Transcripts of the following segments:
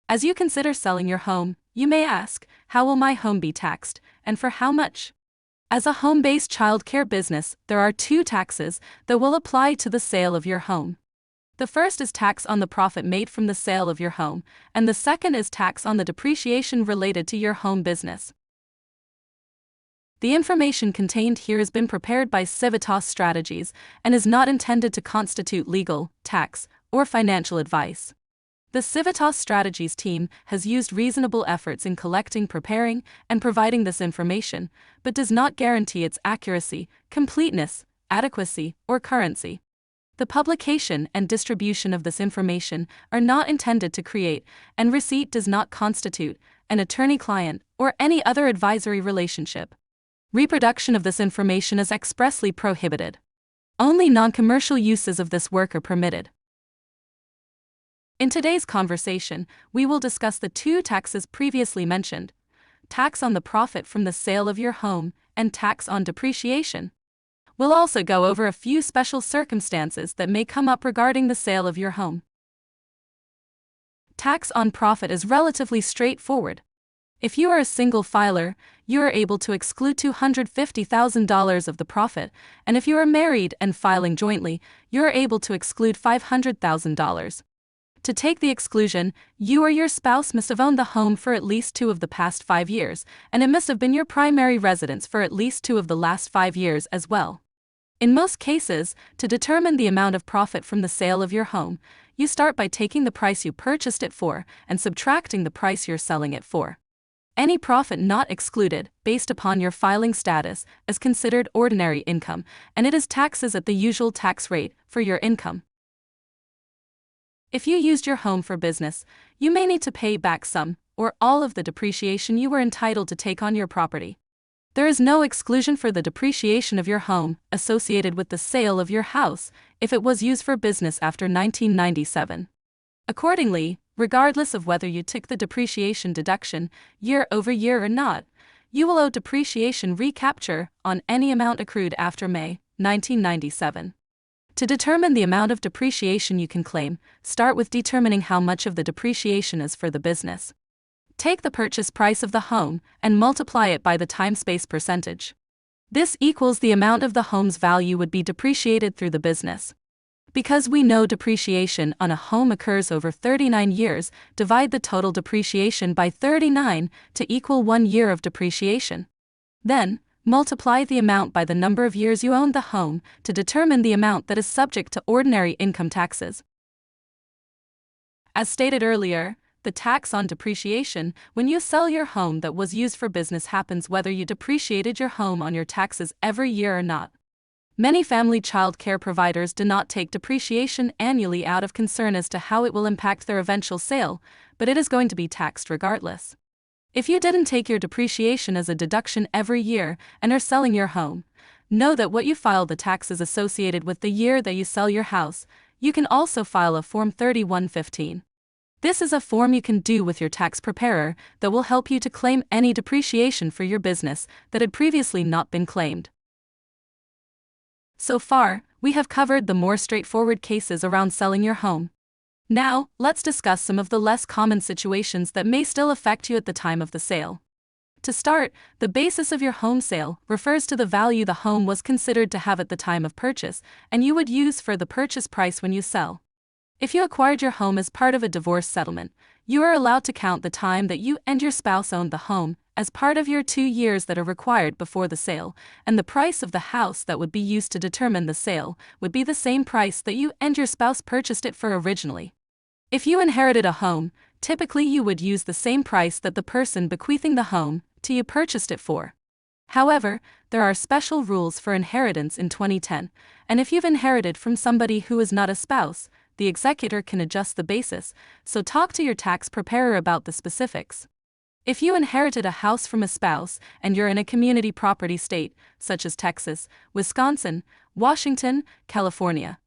As you consider selling your home, you may ask, how will my home be taxed, and for how much? As a home-based childcare business, there are two taxes that will apply to the sale of your home. The first is tax on the profit made from the sale of your home, and the second is tax on the depreciation related to your home business. The information contained here has been prepared by Civitas Strategies and is not intended to constitute legal, tax, or financial advice. The Civitas Strategies team has used reasonable efforts in collecting, preparing, and providing this information, but does not guarantee its accuracy, completeness, adequacy, or currency. The publication and distribution of this information are not intended to create, and receipt does not constitute, an attorney-client or any other advisory relationship. Reproduction of this information is expressly prohibited. Only non-commercial uses of this work are permitted. In today's conversation, we will discuss the two taxes previously mentioned: tax on the profit from the sale of your home and tax on depreciation. We'll also go over a few special circumstances that may come up regarding the sale of your home. Tax on profit is relatively straightforward. If you are a single filer, you are able to exclude $250,000 of the profit, and if you are married and filing jointly, you are able to exclude $500,000. To take the exclusion, you or your spouse must have owned the home for at least 2 of the past 5 years, and it must have been your primary residence for at least 2 of the last 5 years as well. In most cases, to determine the amount of profit from the sale of your home, you start by taking the price you purchased it for and subtracting the price you're selling it for. Any profit not excluded, based upon your filing status, is considered ordinary income, and it is taxes at the usual tax rate for your income. If you used your home for business, you may need to pay back some or all of the depreciation you were entitled to take on your property. There is no exclusion for the depreciation of your home associated with the sale of your house if it was used for business after 1997. Accordingly, regardless of whether you took the depreciation deduction year over year or not, you will owe depreciation recapture on any amount accrued after May 1997. To determine the amount of depreciation you can claim, start with determining how much of the depreciation is for the business. Take the purchase price of the home and multiply it by the time-space percentage. This equals the amount of the home's value would be depreciated through the business. Because we know depreciation on a home occurs over 39 years, divide the total depreciation by 39 to equal 1 year of depreciation. Then, multiply the amount by the number of years you owned the home to determine the amount that is subject to ordinary income taxes. As stated earlier, the tax on depreciation when you sell your home that was used for business happens whether you depreciated your home on your taxes every year or not. Many family child care providers do not take depreciation annually out of concern as to how it will impact their eventual sale, but it is going to be taxed regardless. If you didn't take your depreciation as a deduction every year and are selling your home, know that what you file the taxes associated with the year that you sell your house. You can also file a Form 3115. This is a form you can do with your tax preparer that will help you to claim any depreciation for your business that had previously not been claimed. So far, we have covered the more straightforward cases around selling your home. Now, let's discuss some of the less common situations that may still affect you at the time of the sale. To start, the basis of your home sale refers to the value the home was considered to have at the time of purchase, and you would use for the purchase price when you sell. If you acquired your home as part of a divorce settlement, you are allowed to count the time that you and your spouse owned the home as part of your 2 years that are required before the sale, and the price of the house that would be used to determine the sale would be the same price that you and your spouse purchased it for originally. If you inherited a home, typically you would use the same price that the person bequeathing the home to you purchased it for. However, there are special rules for inheritance in 2010, and if you've inherited from somebody who is not a spouse, the executor can adjust the basis, so talk to your tax preparer about the specifics. If you inherited a house from a spouse and you're in a community property state, such as Texas, Wisconsin, Washington, California,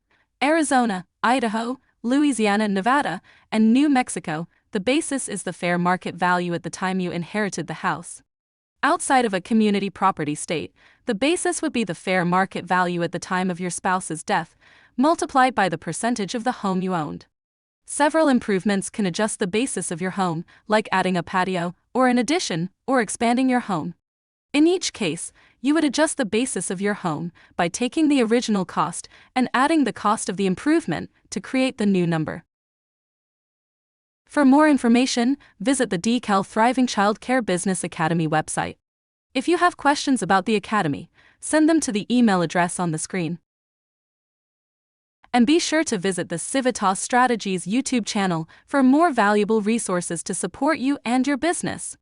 Arizona, Idaho, Louisiana, Nevada, and New Mexico, the basis is the fair market value at the time you inherited the house. Outside of a community property state, the basis would be the fair market value at the time of your spouse's death, multiplied by the percentage of the home you owned. Several improvements can adjust the basis of your home, like adding a patio, or an addition, or expanding your home. In each case, you would adjust the basis of your home by taking the original cost and adding the cost of the improvement to create the new number. For more information, visit the DeKalb Thriving Childcare Business Academy website. If you have questions about the Academy, send them to the email address on the screen. And be sure to visit the Civitas Strategies YouTube channel for more valuable resources to support you and your business.